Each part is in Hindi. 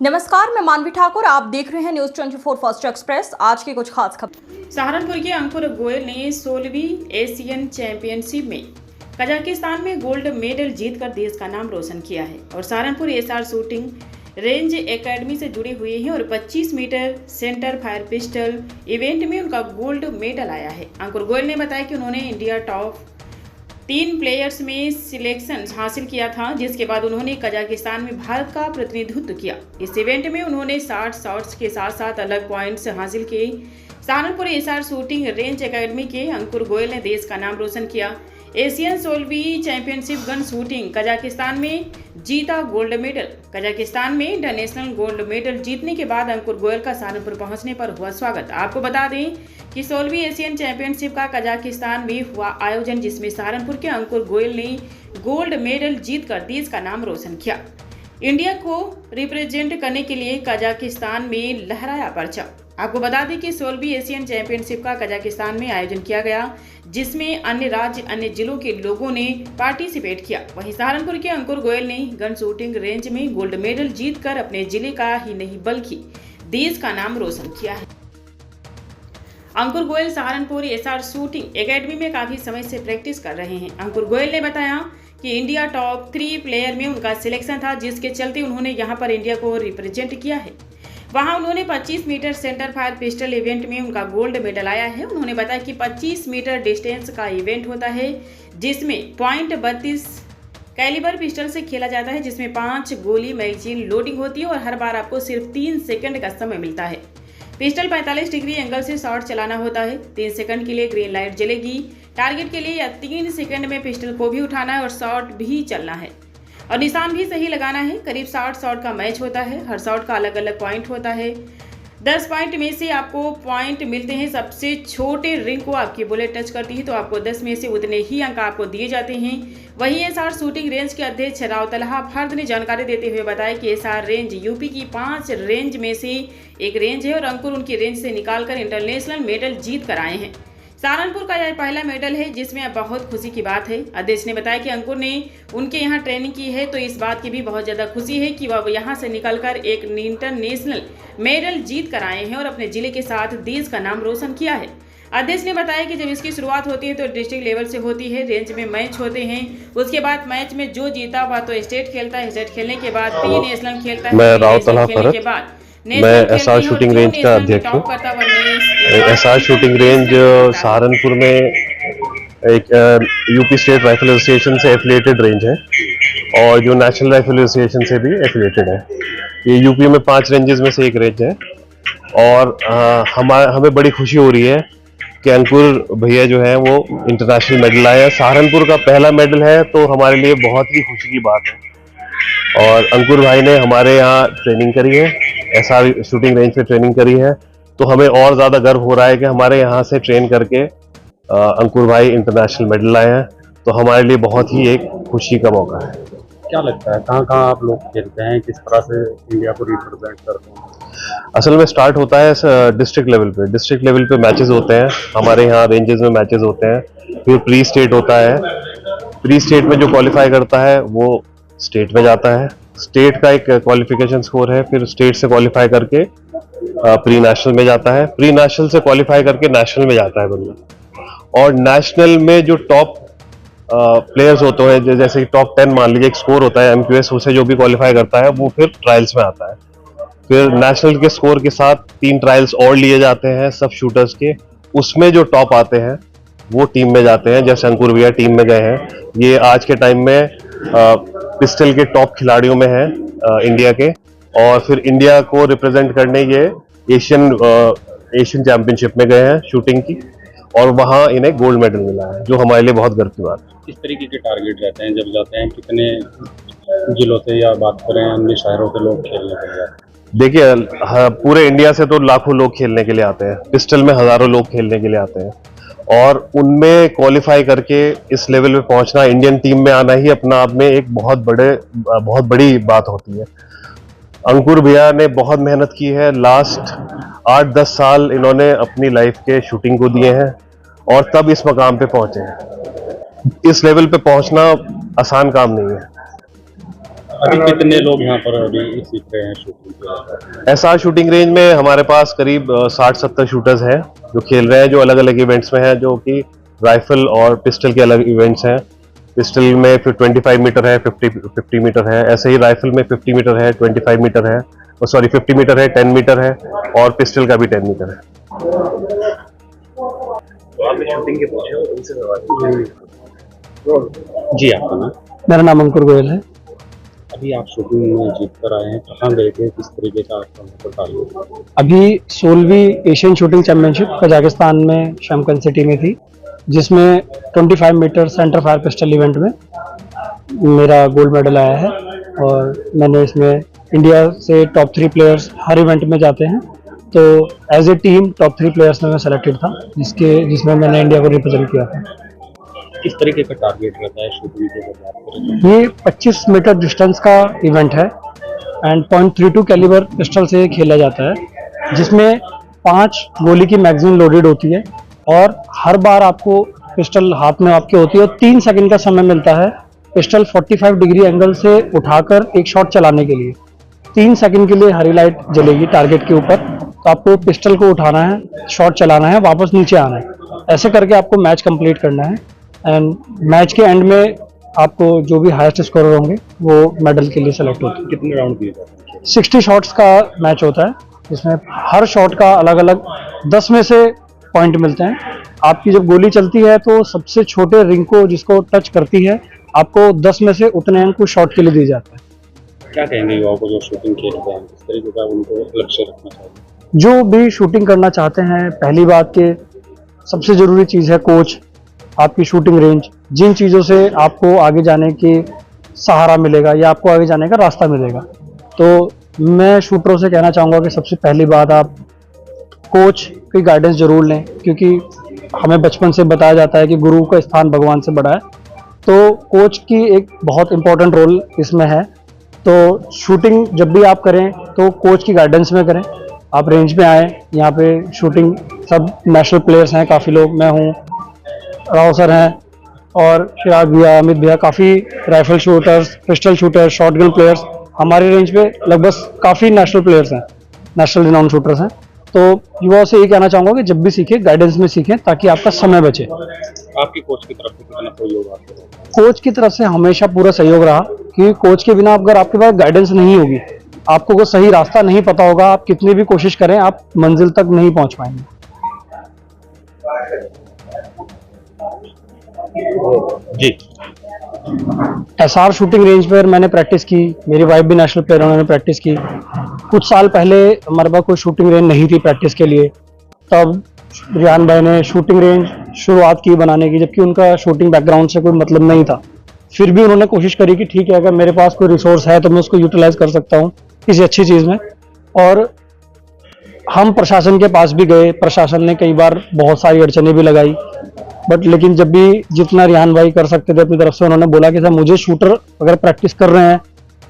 नमस्कार, मैं मानवी ठाकुर। आप देख रहे हैं न्यूज 24 फर्स्ट एक्सप्रेस। आज की कुछ खास खबर। सहारनपुर के अंकुर गोयल ने 16वीं एशियन चैंपियनशिप में कजाकिस्तान में गोल्ड मेडल जीतकर देश का नाम रोशन किया है और Saharanpur SR shooting range academy से जुड़े हुए हैं और 25 metre centre fire pistol event में उनका गोल्ड मेडल आया है। अंकुर गोयल ने बताया कि उन्होंने इंडिया टॉप 3 प्लेयर्स में सिलेक्शन हासिल किया था, जिसके बाद उन्होंने कजाकिस्तान में भारत का प्रतिनिधित्व किया। इस इवेंट में उन्होंने 60 शॉट्स के साथ साथ अलग पॉइंट्स हासिल किए। Saharanpur SR shooting range academy के अंकुर गोयल ने देश का नाम रोशन किया। एशियन 16वीं चैंपियनशिप गन शूटिंग कजाकिस्तान में जीता गोल्ड मेडल। कजाकिस्तान में इंटरनेशनल गोल्ड मेडल जीतने के बाद अंकुर गोयल का सहारनपुर पहुंचने पर हुआ स्वागत। आपको बता दें कि 16वीं एशियन चैंपियनशिप का कजाकिस्तान में हुआ आयोजन, जिसमें सहारनपुर के अंकुर गोयल ने गोल्ड मेडल जीतकर देश का नाम रोशन किया। इंडिया को रिप्रेजेंट करने के लिए कजाकिस्तान में लहराया परचम। आपको बता दें कि 16वीं एशियन चैंपियनशिप का कजाकिस्तान में आयोजन किया गया, जिसमें अन्य राज्य अन्य जिलों के लोगों ने पार्टिसिपेट किया। वहीं सहारनपुर के अंकुर गोयल ने गन शूटिंग रेंज में गोल्ड मेडल जीतकर अपने जिले का ही नहीं बल्कि देश का नाम रोशन किया है। Ankur Goyal Saharanpur SR shooting academy में काफी समय से प्रैक्टिस कर रहे हैं। अंकुर गोयल ने बताया कि इंडिया टॉप 3 प्लेयर में उनका सिलेक्शन था, जिसके चलते उन्होंने यहां पर इंडिया को रिप्रेजेंट किया है। वहां उन्होंने 25 metre centre fire pistol event में उनका गोल्ड मेडल आया है। उन्होंने बताया कि 25 मीटर डिस्टेंस का इवेंट होता है, जिसमें .32 कैलिबर पिस्टल से खेला जाता है, जिसमें 5 गोली मैगजीन लोडिंग होती है और हर बार आपको सिर्फ 3 सेकंड का समय मिलता है। पिस्टल 45 डिग्री एंगल से शॉट चलाना होता है। 3 सेकंड के लिए ग्रीन लाइट जलेगी टारगेट के लिए, या 3 सेकंड में पिस्टल को भी उठाना है और शॉट भी चलना है और निशान भी सही लगाना है। करीब 60 शॉट का मैच होता है। हर शॉट का अलग अलग पॉइंट होता है। 10 पॉइंट में से आपको पॉइंट मिलते हैं। सबसे छोटे रिंग को आपकी बुलेट टच करती है तो आपको 10 में से उतने ही अंक आपको दिए जाते हैं। वहीं एसआर शूटिंग रेंज के अध्यक्ष राव तलहा फर्द ने जानकारी देते हुए बताया कि एसआर रेंज यूपी की 5 रेंज में से एक रेंज है और अंकुर उनकी रेंज से निकालकर इंटरनेशनल मेडल जीत कर आए हैं। सहारनपुर का यह पहला मेडल है, जिसमें बहुत खुशी की बात है। अध्यक्ष ने बताया कि अंकुर ने उनके यहाँ ट्रेनिंग की है, तो इस बात की भी बहुत ज़्यादा खुशी है कि वह यहाँ से निकलकर एक इंटरनेशनल मेडल जीत कर आए हैं और अपने जिले के साथ देश का नाम रोशन किया है। अध्यक्ष ने बताया कि जब इसकी शुरुआत होती है तो डिस्ट्रिक्ट लेवल से होती है। रेंज में मैच होते हैं, उसके बाद मैच में जो जीता वह तो स्टेट खेलता है। स्टेट खेलने के बाद प्री नेशनल खेलता है। मैं राव तलहा फरत, मैं एसआर शूटिंग रेंज का अध्यक्ष हूँ। एसआर शूटिंग रेंज सहारनपुर में एक यूपी स्टेट राइफल एसोसिएशन से एफिलिएटेड रेंज है और जो नेशनल राइफल एसोसिएशन से भी एफिलिएटेड है। ये यूपी में 5 रेंजेस में से एक रेंज है और हमें बड़ी खुशी हो रही है कि अंकुर भैया जो है वो इंटरनेशनल मेडल आया। सहारनपुर का पहला मेडल है तो हमारे लिए बहुत ही खुशी की बात है। और अंकुर भाई ने हमारे यहाँ ट्रेनिंग करी है, एसआर शूटिंग रेंज से ट्रेनिंग करी है, तो हमें और ज़्यादा गर्व हो रहा है कि हमारे यहाँ से ट्रेन करके अंकुर भाई इंटरनेशनल मेडल आए हैं, तो हमारे लिए बहुत ही एक खुशी का मौका है। क्या लगता है कहाँ कहाँ आप लोग खेलते हैं, किस तरह से इंडिया को रिप्रेजेंट करते हैं? असल में स्टार्ट होता है डिस्ट्रिक्ट लेवल पे। डिस्ट्रिक्ट लेवल पे मैचेस होते हैं, हमारे यहाँ रेंजेस में मैचेस होते हैं। फिर प्री स्टेट होता है। प्री स्टेट में जो क्वालिफाई करता है वो स्टेट में जाता है। स्टेट का एक क्वालिफिकेशन स्कोर है, फिर स्टेट से क्वालिफाई करके प्री नेशनल में जाता है। प्री नेशनल से क्वालिफाई करके नेशनल में जाता है बंदा। और नेशनल में जो टॉप प्लेयर्स होते हैं, जैसे टॉप 10 मान लीजिए एक स्कोर होता है एमक्यूएस, उसे जो भी क्वालिफाई करता है वो फिर ट्रायल्स में आता है। फिर नेशनल के स्कोर के साथ 3 ट्रायल्स और लिए जाते हैं सब शूटर्स के। उसमें जो टॉप आते हैं वो टीम में जाते हैं, जैसे अंकुर भैया टीम में गए हैं। ये आज के टाइम में पिस्टल के टॉप खिलाड़ियों में है इंडिया के। और फिर इंडिया को रिप्रेजेंट करने ये एशियन चैंपियनशिप में गए हैं शूटिंग की, और वहाँ इन्हें गोल्ड मेडल मिला है, जो हमारे लिए बहुत गर्व की बात है। किस तरीके के टारगेट रहते हैं जब जाते हैं? कितने जिलों से या बात करें अन्य शहरों के लोग खेलने के लिए? देखिए, पूरे इंडिया से तो लाखों लोग खेलने के लिए आते हैं। पिस्टल में हजारों लोग खेलने के लिए आते हैं और उनमें क्वालिफाई करके इस लेवल पे पहुंचना, इंडियन टीम में आना ही अपना आप में एक बहुत बड़ी बात होती है। अंकुर भैया ने बहुत मेहनत की है। लास्ट 8-10 साल इन्होंने अपनी लाइफ के शूटिंग को दिए हैं और तब इस मकाम पे पहुंचे हैं। इस लेवल पे पहुंचना आसान काम नहीं है। अभी कितने लोग यहाँ पर अभी सीख रहे हैं शूटिंग? एसआर शूटिंग रेंज में हमारे पास करीब 60-70 शूटर्स हैं जो खेल रहे हैं, जो अलग अलग इवेंट्स में हैं, जो कि राइफल और पिस्टल के अलग इवेंट्स हैं। पिस्टल में फिर 25 मीटर है, 50 मीटर है, ऐसे ही राइफल में 50 मीटर है, 25 मीटर है, और सॉरी 50 मीटर है, 10 मीटर है, और पिस्टल का भी 10 मीटर है। जी, आपका नाम? मेरा नाम अंकुर गोयल है। अभी आप शूटिंग में जीत कर आए हैं, कहाँ गए थे, किस तरीके का आपका वहाँ पर टारगेट? अभी 16वीं एशियन शूटिंग चैंपियनशिप कजाकिस्तान में शमकन सिटी में थी, जिसमें 25 metre centre fire pistol event में मेरा गोल्ड मेडल आया है। और मैंने इसमें इंडिया से टॉप 3 प्लेयर्स हर इवेंट में जाते हैं, तो as a team top 3 players में मैं सेलेक्टेड था, जिसमें मैंने इंडिया को रिप्रेजेंट किया था। किस तरीके का टारगेट रहता है शूटिंग की अगर बात करें? ये 25 मीटर डिस्टेंस का इवेंट है एंड .32 कैलिबर पिस्टल से खेला जाता है, जिसमें 5 गोली की मैगजीन लोडेड होती है और हर बार आपको पिस्टल हाथ में आपके होती है और 3 सेकंड का समय मिलता है पिस्टल 45 डिग्री एंगल से उठाकर एक शॉट चलाने के लिए। 3 सेकंड के लिए हरी लाइट जलेगी टारगेट के ऊपर, तो आपको पिस्टल को उठाना है, शॉट चलाना है, वापस नीचे आना है। ऐसे करके आपको मैच कंप्लीट करना है एंड मैच के एंड में आपको जो भी हाईएस्ट स्कोरर होंगे वो मेडल के लिए सेलेक्ट होते हैं। कितने राउंड दिए जाते हैं? 60 शॉट्स का मैच होता है, जिसमें हर शॉट का अलग अलग 10 में से पॉइंट मिलते हैं। आपकी जब गोली चलती है तो सबसे छोटे रिंग को जिसको टच करती है आपको 10 में से उतने अंक को शॉट के लिए दिए जाते हैं। क्या कहेंगे युवाओं को जो शूटिंग खेलते हैं, किस तरीके का उनको लक्ष्य रखना चाहिए? जो भी शूटिंग करना चाहते हैं, पहली बात के सबसे जरूरी चीज़ है कोच, आपकी शूटिंग रेंज। जिन चीज़ों से आपको आगे जाने की सहारा मिलेगा या आपको आगे जाने का रास्ता मिलेगा, तो मैं शूटरों से कहना चाहूँगा कि सबसे पहली बात आप कोच की गाइडेंस जरूर लें, क्योंकि हमें बचपन से बताया जाता है कि गुरु का स्थान भगवान से बड़ा है, तो कोच की एक बहुत इम्पोर्टेंट रोल इसमें है। तो शूटिंग जब भी आप करें तो कोच की गाइडेंस में करें। आप रेंज में आए, यहाँ पे शूटिंग सब नेशनल प्लेयर्स हैं, काफ़ी लोग, मैं हूँ, राव सर हैं और चिराग भैया, अमित भैया, काफ़ी rifle shooters, pistol shooters, shotgun players हमारे रेंज पे लगभग काफ़ी नेशनल प्लेयर्स हैं, नेशनल रिनाउंड शूटर्स हैं। तो युवाओं से यही कहना चाहूँगा कि जब भी सीखें गाइडेंस में सीखें, ताकि आपका समय बचे। आपकी कोच की तरफ से कितना सहयोग आपको? कोच की तरफ से हमेशा पूरा सहयोग रहा, क्योंकि कोच के बिना अगर आपके पास गाइडेंस नहीं होगी, आपको कोई सही रास्ता नहीं पता होगा, आप कितनी भी कोशिश करें आप मंजिल तक नहीं पहुंच पाएंगे। जी, एसआर शूटिंग रेंज पर मैंने प्रैक्टिस की, मेरी वाइफ भी नेशनल प्लेयर, उन्होंने प्रैक्टिस की। कुछ साल पहले हमारे पास कोई शूटिंग रेंज नहीं थी प्रैक्टिस के लिए, तब रियान भाई ने शूटिंग रेंज शुरुआत की बनाने की, जबकि उनका शूटिंग बैकग्राउंड से कोई मतलब नहीं था। फिर भी उन्होंने कोशिश करी कि ठीक है, अगर मेरे पास कोई रिसोर्स है तो मैं उसको यूटिलाइज कर सकता हूँ किसी अच्छी चीज़ में। और हम प्रशासन के पास भी गए, प्रशासन ने कई बार बहुत सारी अड़चनें भी लगाई, बट लेकिन जब भी जितना रियान भाई कर सकते थे अपनी तरफ से, उन्होंने बोला कि सर मुझे शूटर अगर प्रैक्टिस कर रहे हैं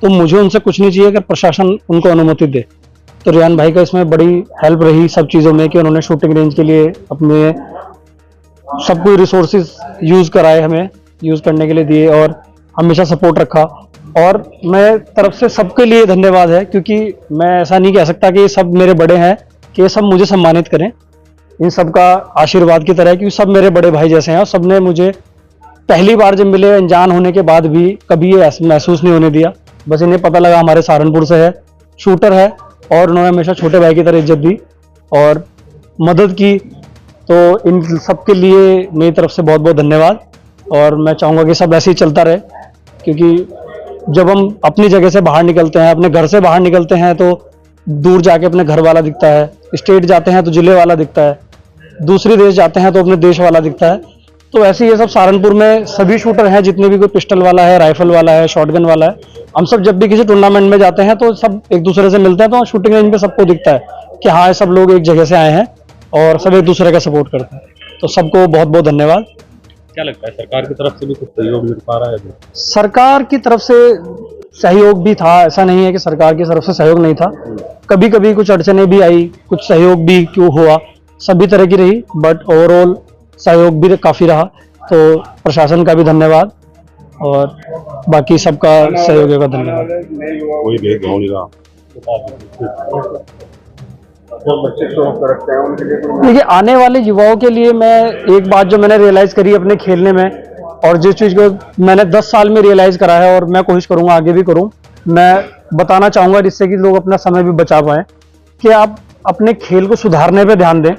तो मुझे उनसे कुछ नहीं चाहिए, अगर प्रशासन उनको अनुमति दे। तो रियान भाई का इसमें बड़ी हेल्प रही सब चीज़ों में कि उन्होंने शूटिंग रेंज के लिए अपने सब कोई रिसोर्सेज यूज़ कराए, हमें यूज़ करने के लिए दिए और हमेशा सपोर्ट रखा। और मैं तरफ से सबके लिए धन्यवाद है, क्योंकि मैं ऐसा नहीं कह सकता कि ये सब मेरे बड़े हैं कि ये सब मुझे सम्मानित करें, इन सब का आशीर्वाद की तरह है, क्योंकि सब मेरे बड़े भाई जैसे हैं और सब ने मुझे पहली बार जब मिले, अनजान होने के बाद भी कभी ये महसूस नहीं होने दिया। बस इन्हें पता लगा हमारे सहारनपुर से है, शूटर है, और उन्होंने हमेशा छोटे भाई की तरह इज्जत दी और मदद की। तो इन सब के लिए मेरी तरफ से बहुत बहुत धन्यवाद, और मैं चाहूँगा कि सब ऐसे ही चलता रहे, क्योंकि जब हम अपनी जगह से बाहर निकलते हैं, अपने घर से बाहर निकलते हैं, तो दूर जाके अपने घर वाला दिखता है, स्टेट जाते हैं तो जिले वाला दिखता है, दूसरे देश जाते हैं तो अपने देश वाला दिखता है। तो ऐसे ये सब सहारनपुर में सभी शूटर हैं, जितने भी, कोई पिस्टल वाला है, राइफल वाला है, शॉटगन वाला है, हम सब जब भी किसी टूर्नामेंट में जाते हैं तो सब एक दूसरे से मिलते हैं, तो शूटिंग रेंज पे सबको दिखता है कि हाँ ये सब लोग एक जगह से आए हैं और सब एक दूसरे का सपोर्ट करते हैं। तो सबको बहुत बहुत धन्यवाद। क्या लगता है सरकार की तरफ से भी कुछ सहयोग मिल पा रहा है अभी? सरकार की तरफ से सहयोग भी था, ऐसा नहीं है कि सरकार की तरफ से सहयोग नहीं था। कभी कभी कुछ अड़चनें भी आई, कुछ सहयोग भी क्यों हुआ, सभी तरह की रही, बट ओवरऑल सहयोग भी काफ़ी रहा। तो प्रशासन का भी धन्यवाद और बाकी सबका सहयोग का धन्यवाद। कोई भेदभाव नहीं रहा। जो बच्चे शौक रखते हैं उनके लिए देखिए, आने वाले युवाओं के लिए मैं एक बात जो मैंने रियलाइज़ करी अपने खेलने में, और जिस चीज़ को मैंने 10 साल में रियलाइज़ करा है और मैं कोशिश करूँगा आगे भी करूँ, मैं बताना चाहूँगा जिससे कि लोग अपना समय भी बचा पाएँ, कि आप अपने खेल को सुधारने पे ध्यान दें,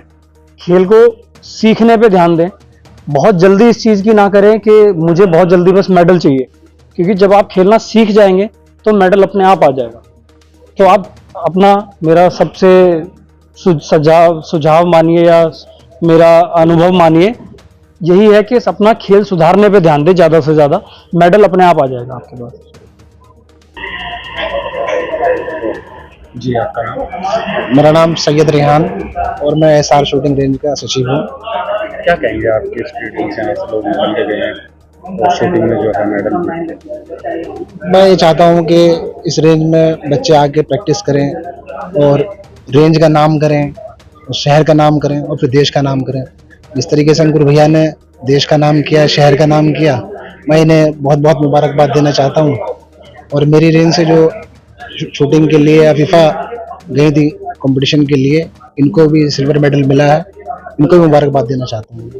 खेल को सीखने पे ध्यान दें। बहुत जल्दी इस चीज़ की ना करें कि मुझे बहुत जल्दी बस मेडल चाहिए, क्योंकि जब आप खेलना सीख जाएंगे तो मेडल अपने आप आ जाएगा। तो आप अपना, मेरा सबसे सुझाव मानिए या मेरा अनुभव मानिए, यही है कि अपना खेल सुधारने पे ध्यान दें ज़्यादा से ज़्यादा, मेडल अपने आप आ जाएगा आपके पास। जी, आपका? मेरा नाम सैयद रेहान और मैं एसआर शूटिंग रेंज का सचिव हूँ। क्या कहेंगे आपके स्टूडेंट्स हैं, ऐसे लोग निकल के गए हैं और शूटिंग में जो है मेडल मिले? मैं ये चाहता हूँ कि इस रेंज में बच्चे आके प्रैक्टिस करें और रेंज का नाम करें और शहर का नाम करें और फिर देश का नाम करें। जिस तरीके से अंकुर भैया ने देश का नाम किया, शहर का नाम किया, मैं इन्हें बहुत बहुत मुबारकबाद देना चाहता हूँ। और मेरी रेंज से जो शूटिंग के लिए फीफा गई थी कंपटीशन के लिए, इनको भी सिल्वर मेडल मिला है, इनको भी मुबारकबाद देना चाहता हूँ।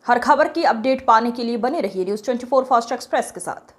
हर खबर की अपडेट पाने के लिए बने रहिए न्यूज़ 24 फास्ट एक्सप्रेस के साथ।